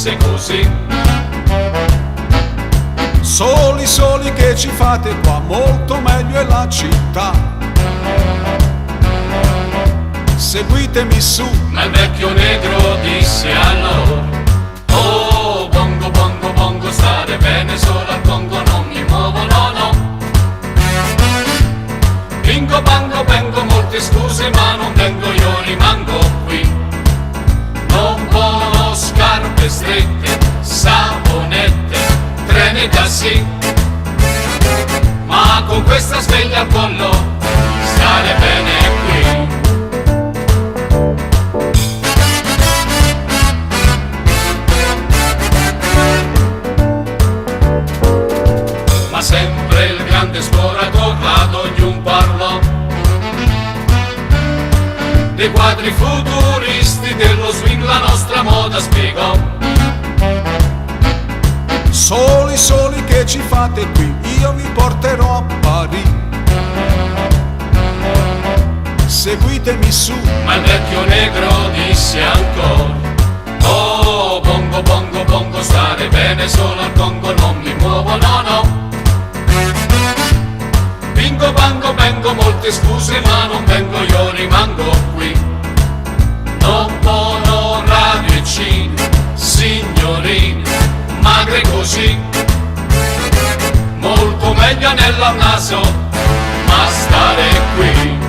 fosse così. Soli, soli che ci fate qua, molto meglio è la città. Seguitemi su. Ma il vecchio negro disse a loro: oh, bongo, bongo, bongo, stare bene solo al Congo, non mi muovo, no, no. Bingo, bango, vengo, molte scuse, ma non vengo, io rimango qui. Non voglio scarpe strette, savonette, treni e tassi, ma con questa sveglia al collo, stare bene qui. Ma sempre il grande esploratore, ad ognuno parlò dei quadri futuristi dello swing, la nostra moda spiegò. Soli, soli che ci fate qui, io vi porterò a Parigi. Seguitemi su. Ma il vecchio negro disse ancora: oh, bongo, bongo, bongo, stare bene solo al Congo, non mi muovo, no, no. Bingo, bango, vengo, molte scuse, ma non vengo, io rimango qui. Non voglio radio e cinema, signorine, magre così, molto meglio anello al naso, ma stare qui.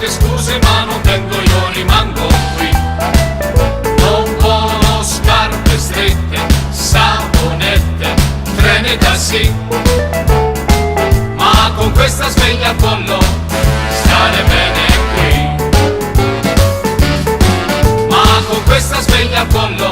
Scuse, ma non vengo, io rimango qui. Non voglio scarpe strette, savonette, treni e tassi, ma con questa sveglia al collo, stare bene qui. Ma con questa sveglia al collo,